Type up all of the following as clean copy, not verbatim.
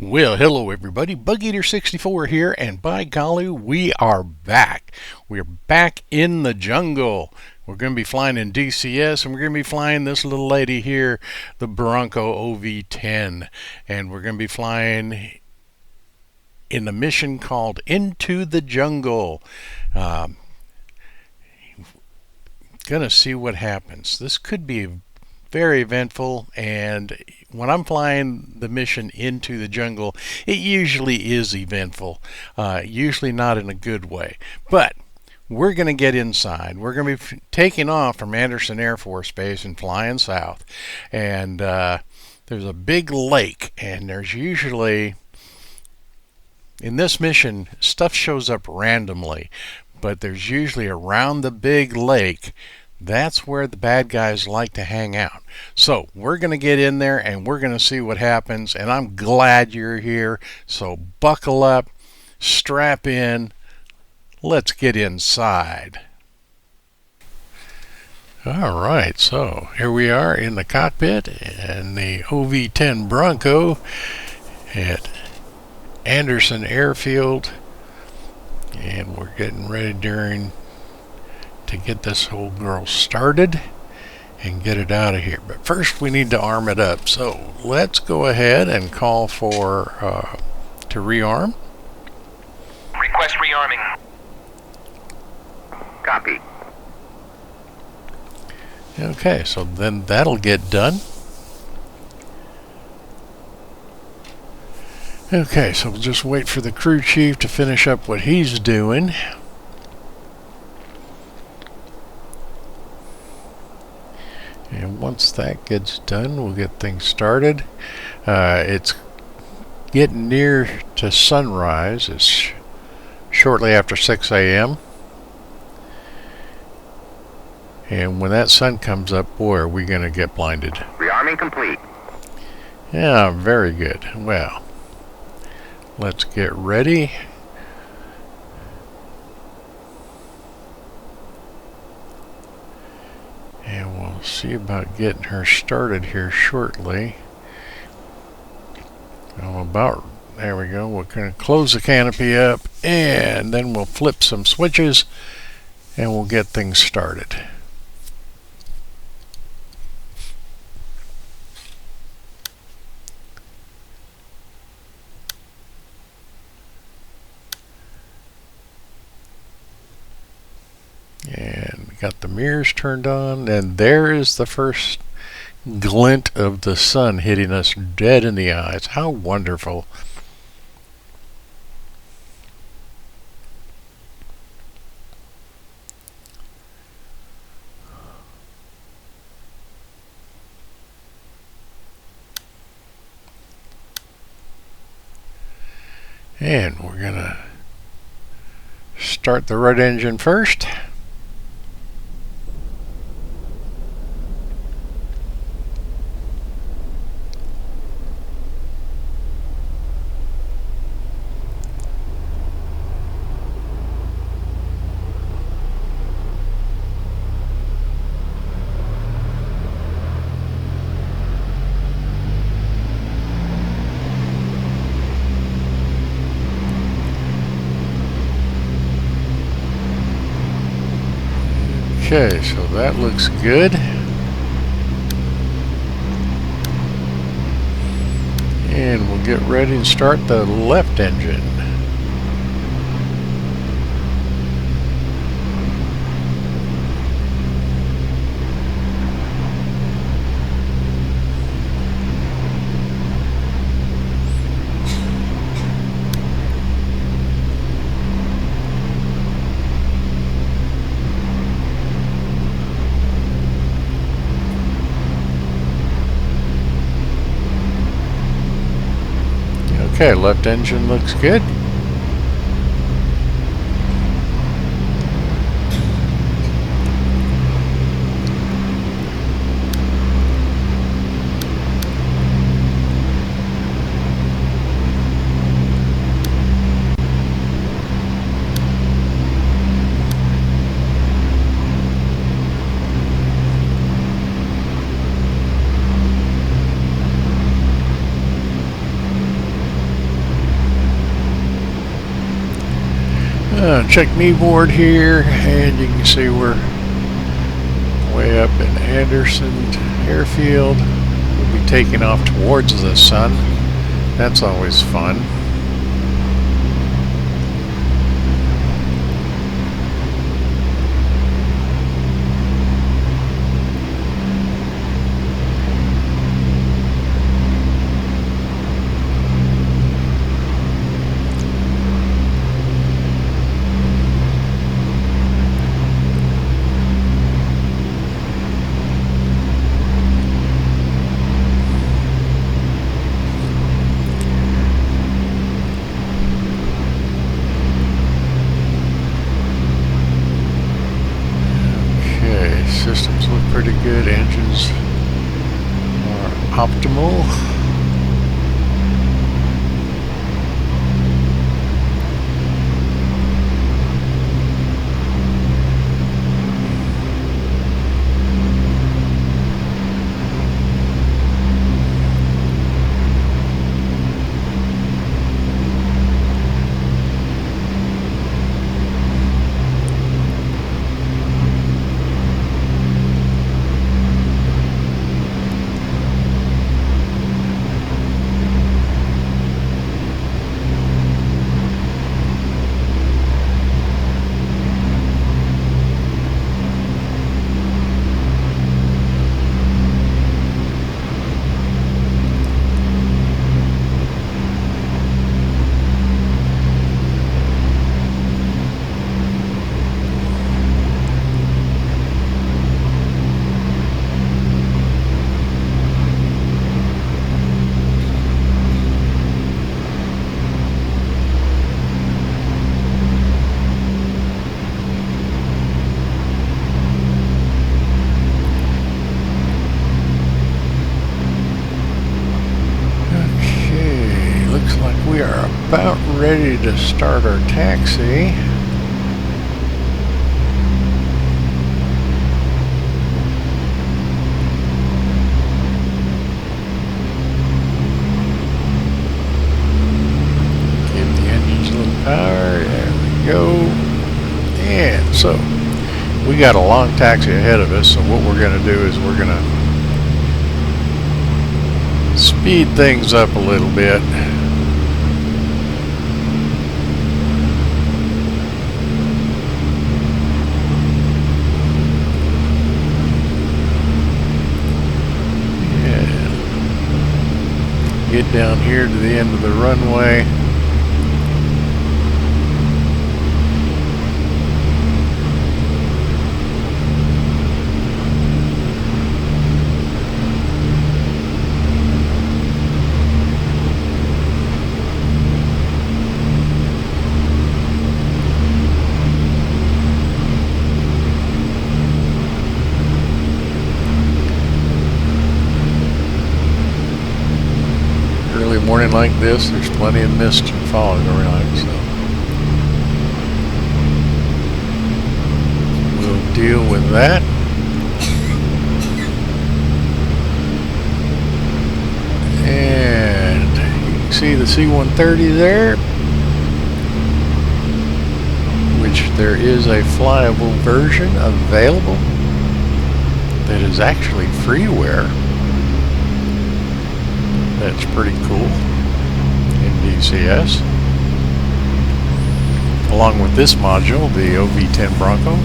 Well, hello everybody, BugEater64 here, and by golly, we are back. We're back in the jungle. We're going to be flying in DCS, and we're going to be flying this little lady here, the Bronco OV-10. And we're going to be flying in a mission called Into the Jungle. Gonna see what happens. This could be very eventful, and when I'm flying the mission Into the Jungle, it usually is eventful, usually not in a good way. But we're going to get inside. We're going to be taking off from Anderson Air Force Base and flying south, and there's a big lake, and there's usually, in this mission, stuff shows up randomly, but there's usually around the big lake. That's where the bad guys like to hang out. So we're going to get in there and we're going to see what happens. And I'm glad you're here. So buckle up, strap in, let's get inside. All right, so here we are in the cockpit and the OV-10 Bronco at Anderson Airfield. And we're getting ready to get this whole girl started and get it out of here. But first we need to arm it up. So let's go ahead and call for to rearm. Request rearming. Copy. Okay, so then that'll get done. Okay, so we'll just wait for the crew chief to finish up what he's doing. And once that gets done, we'll get things started. It's getting near to sunrise. It's shortly after 6 a.m. And when that sun comes up, boy, are we going to get blinded. Rearming complete. Yeah, very good. Well, let's get ready. And we'll see about getting her started here shortly. There we go. We're going to close the canopy up, and then we'll flip some switches, and we'll get things started. And we got the mirrors turned on, and there is the first glint of the sun hitting us dead in the eyes. How wonderful. And we're gonna start the right engine first. Okay, so that looks good. And we'll get ready and start the left engine. Okay, left engine looks good. Check me board here, and you can see we're way up in Anderson Airfield. We'll be taking off towards the sun. That's always fun. Systems look pretty good. Engines are optimal. We are about ready to start our taxi. Give the engines a little power. There we go. And so we got a long taxi ahead of us, so what we're going to do is we're going to speed things up a little bit. Get down here to the end of the runway. Morning like this, there's plenty of mist and fog around, so we'll deal with that. And you can see the C-130 there, which there is a flyable version available that is actually freeware. That's pretty cool in DCS. Along with this module, the OV-10 Bronco.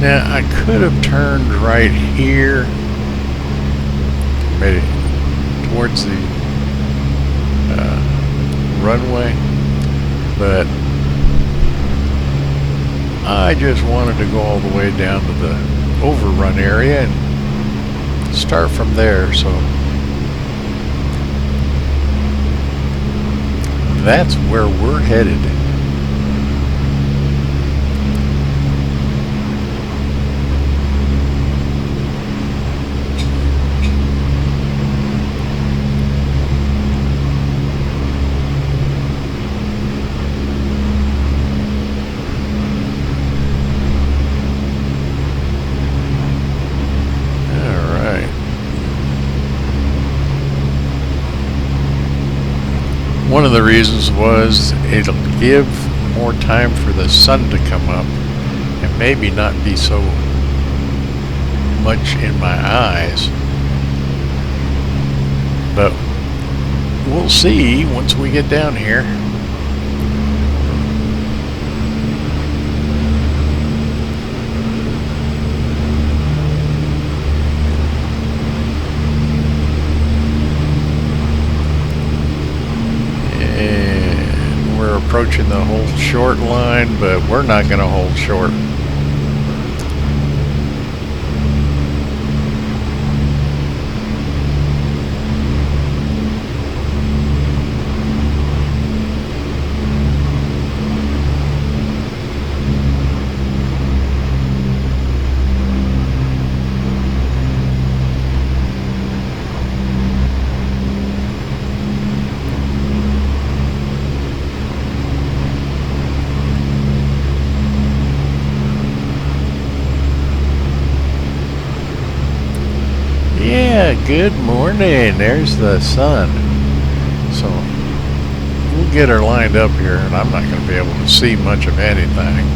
Now I could have turned right here, made it towards the runway, but I just wanted to go all the way down to the overrun area and start from there, so that's where we're headed. One of the reasons was it'll give more time for the sun to come up and maybe not be so much in my eyes. But we'll see once we get down here. And we're approaching the hold short line, but we're not going to hold short. Yeah, good morning. There's the sun. So we'll get her lined up here, and I'm not going to be able to see much of anything.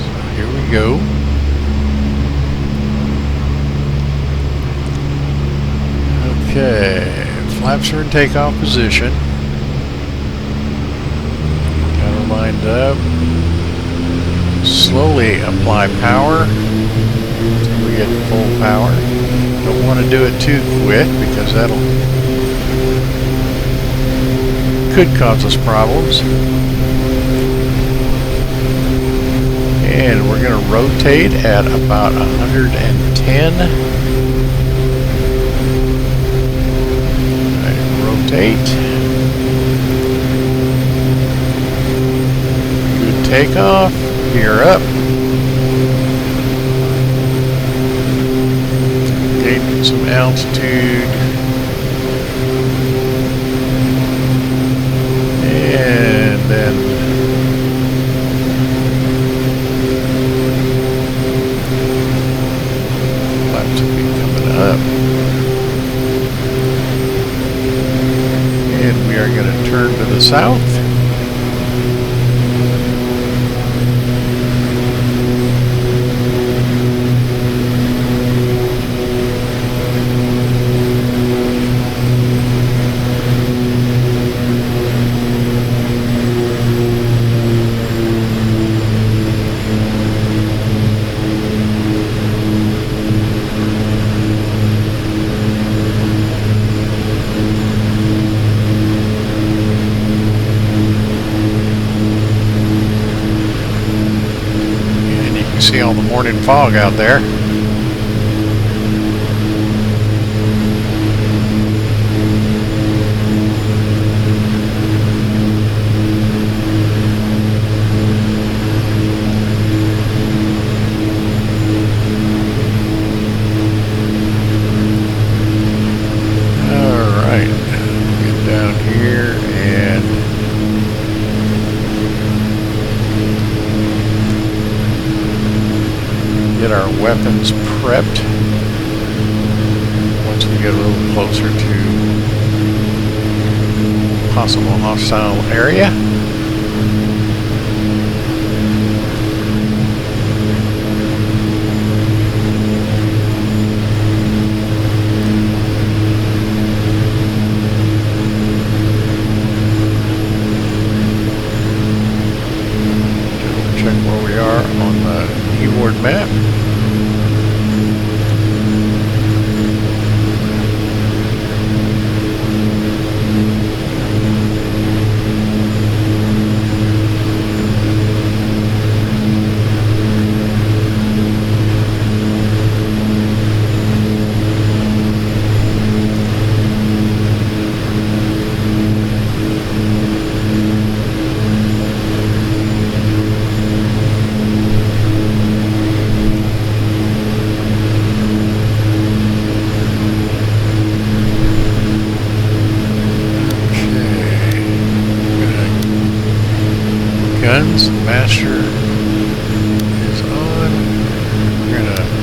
So here we go. Okay. Flaps are in takeoff position. Got her lined up. Slowly apply power until we get full power. Don't want to do it too quick because that'll could cause us problems. And we're going to rotate at about 110. Rotate. Good takeoff. Gear up. Gaining some altitude. And then flaps will be coming up. And we are going to turn to the south. See all the morning fog out there. All right, get down here and get our weapons prepped once we get a little closer to possible hostile area. Check where we are on the EWARD map.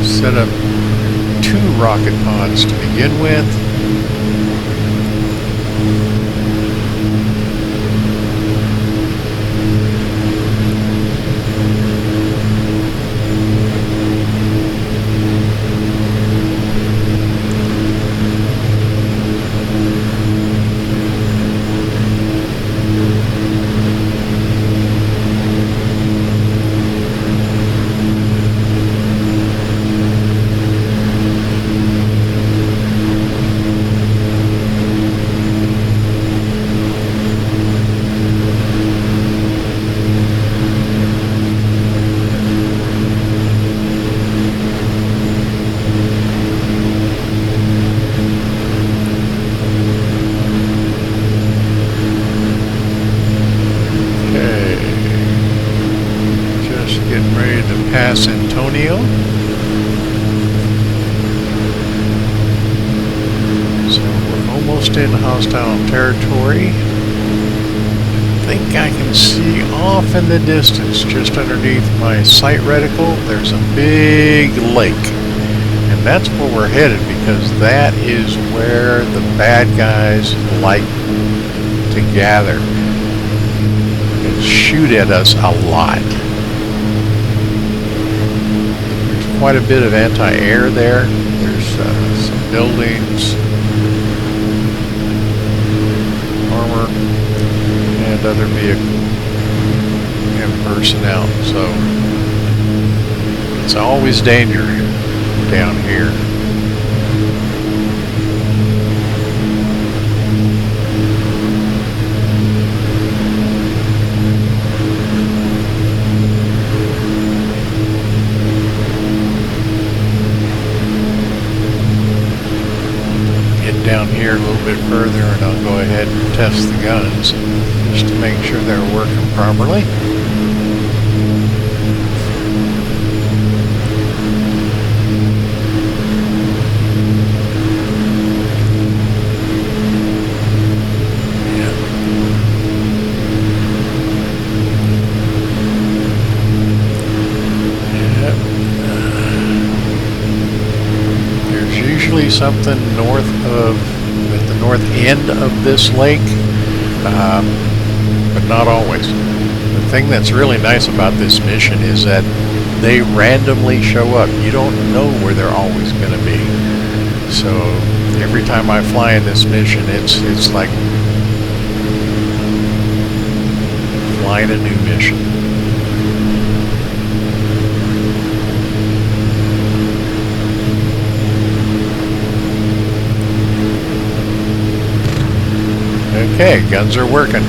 set up 2 rocket pods to begin with. Antonio. So we're almost in hostile territory. I think I can see off in the distance, just underneath my sight reticle, there's a big lake. And that's where we're headed, because that is where the bad guys like to gather and shoot at us a lot. Quite a bit of anti-air there. There's some buildings, armor, and other vehicle and personnel. So it's always danger down here. Down here a little bit further, and I'll go ahead and test the guns just to make sure they're working properly. Something north of, at the north end of this lake, but not always. The thing that's really nice about this mission is that they randomly show up. You don't know where they're always going to be. So every time I fly in this mission, it's like flying a new mission. Okay, guns are working.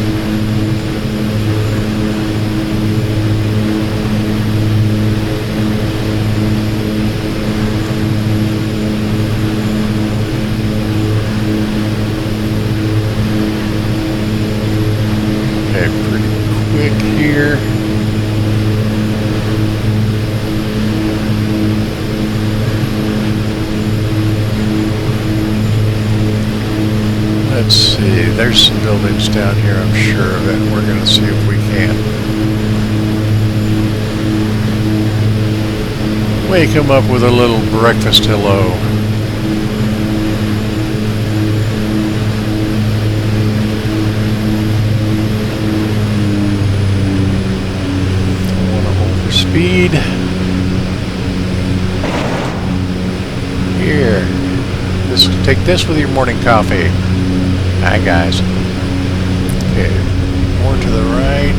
Okay, pretty quick here. Let's see, there's some buildings down here, I'm sure of it. We're going to see if we can wake him up with a little breakfast hello. Don't want to overspeed. Here, take this with your morning coffee. Hi guys. Okay, more to the right.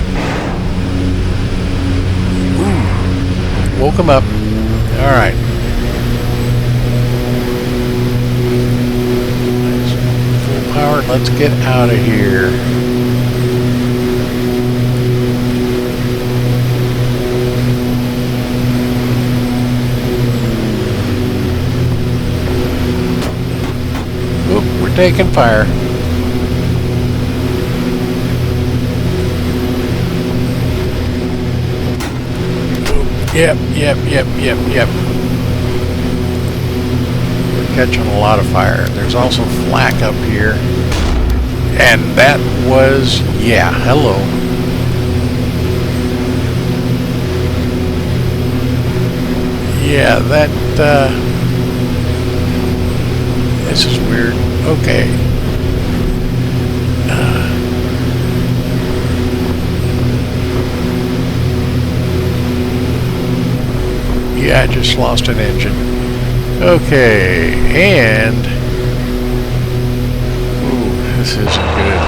Ooh, woke him up. All right. Full power. Let's get out of here. Oop, we're taking fire. Yep. We're catching a lot of fire. There's also flak up here. And that was, yeah, hello. Yeah, this is weird. Okay. Yeah, I just lost an engine. Okay, and ooh, this isn't good.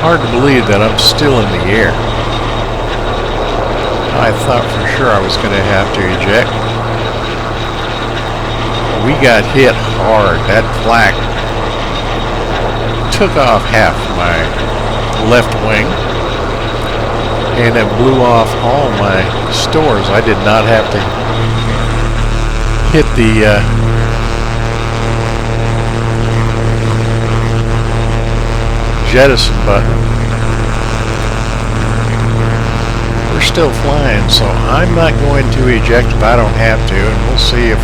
Hard to believe that I'm still in the air. I thought for sure I was going to have to eject. We got hit hard. That flak took off half my left wing, and it blew off all my stores. I did not have to hit the jettison button. We're still flying, so I'm not going to eject if I don't have to, and we'll see if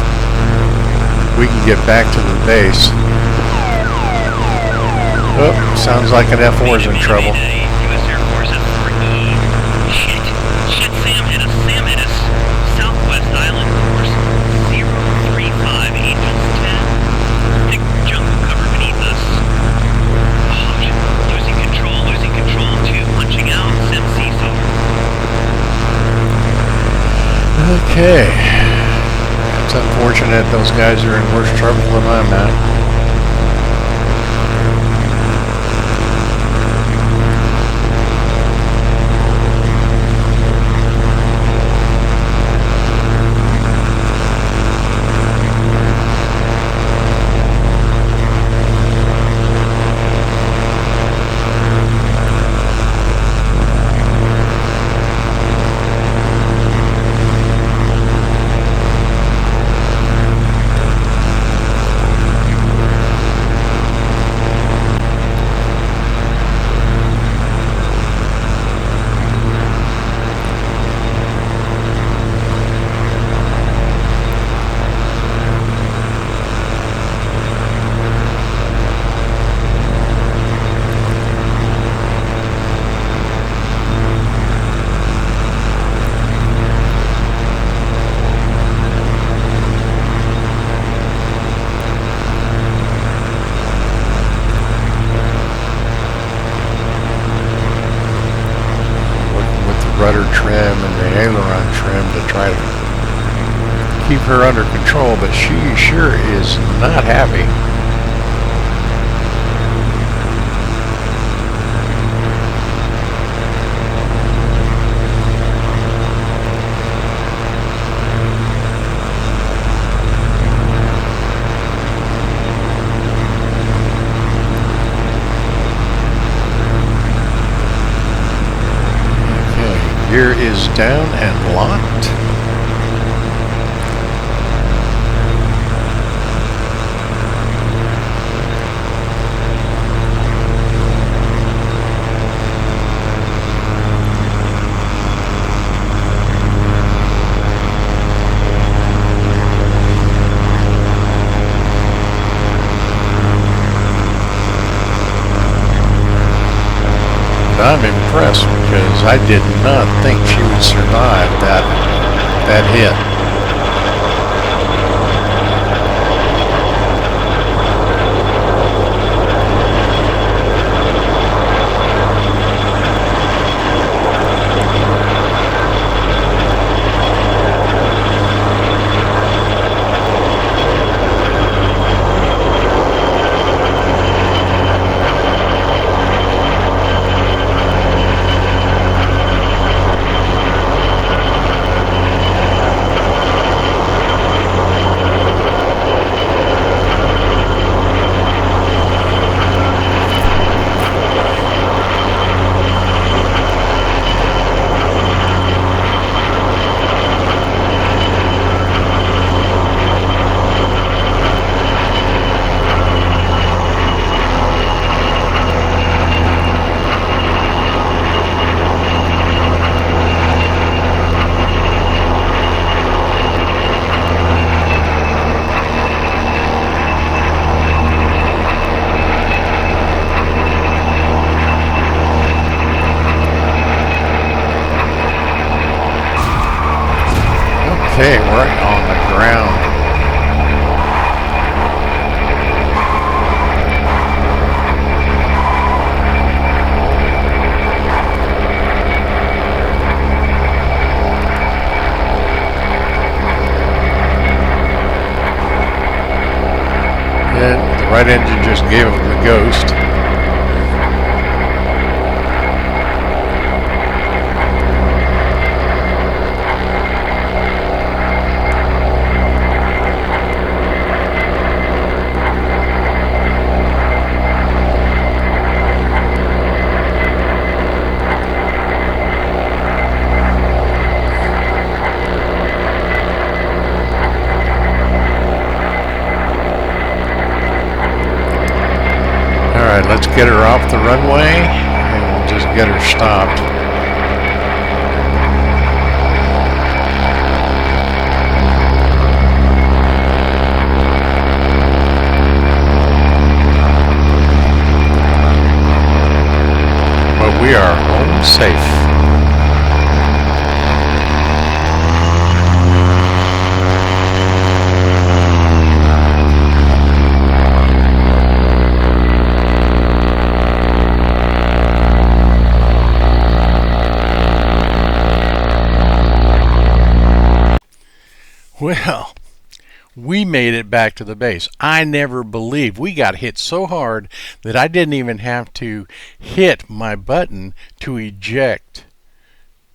we can get back to the base. Oh, sounds like an F4 is in trouble. U.S. Air Force F4E. Shit, Sam hit us. Southwest Island course 035 Angels 10. Thick jungle cover beneath us. Losing control 2, punching out, sim seesaw. Okay. It's unfortunate those guys are in worse trouble than I'm at. Rudder trim and the aileron trim to try to keep her under control, but she sure is not happy. Gear is down and locked. I'm impressed because I did not think she would survive that hit. Okay, we're on the ground. And the right engine just gave him the ghost. Alright, let's get her off the runway and we'll just get her stopped. But we are home safe. Well, we made it back to the base. I never believed we got hit so hard that I didn't even have to hit my button to eject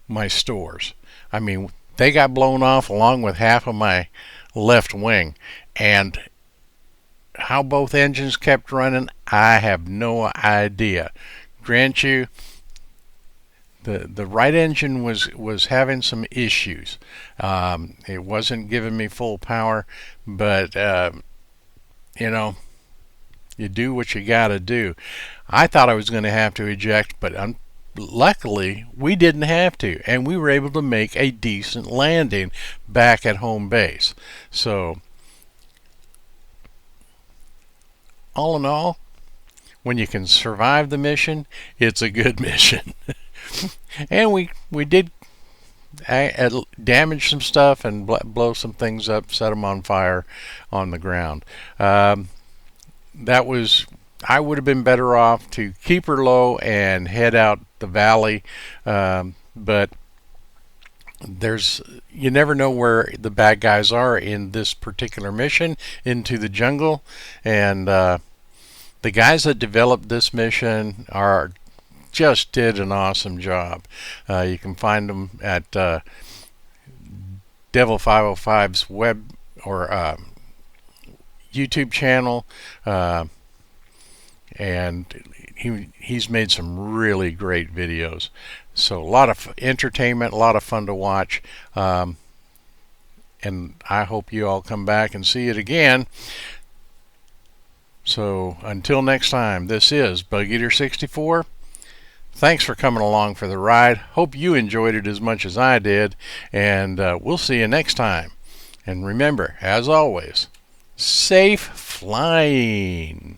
my stores. I mean, they got blown off along with half of my left wing. And how both engines kept running, I have no idea. Grant you, the right engine was having some issues. It wasn't giving me full power, but you know, you do what you got to do. I thought I was going to have to eject, but luckily we didn't have to, and we were able to make a decent landing back at home base. So all in all, when you can survive the mission, it's a good mission. And we did damage some stuff and blow some things up, set them on fire on the ground. That was, I would have been better off to keep her low and head out the valley, but you never know where the bad guys are in this particular mission into the jungle, and the guys that developed this mission just did an awesome job. You can find them at Devil 505's web or YouTube channel, and he's made some really great videos. So a lot of entertainment, a lot of fun to watch, and I hope you all come back and see it again. So until next time, this is Bug Eater 64. Thanks for coming along for the ride. Hope you enjoyed it as much as I did, and we'll see you next time. And remember, as always, safe flying.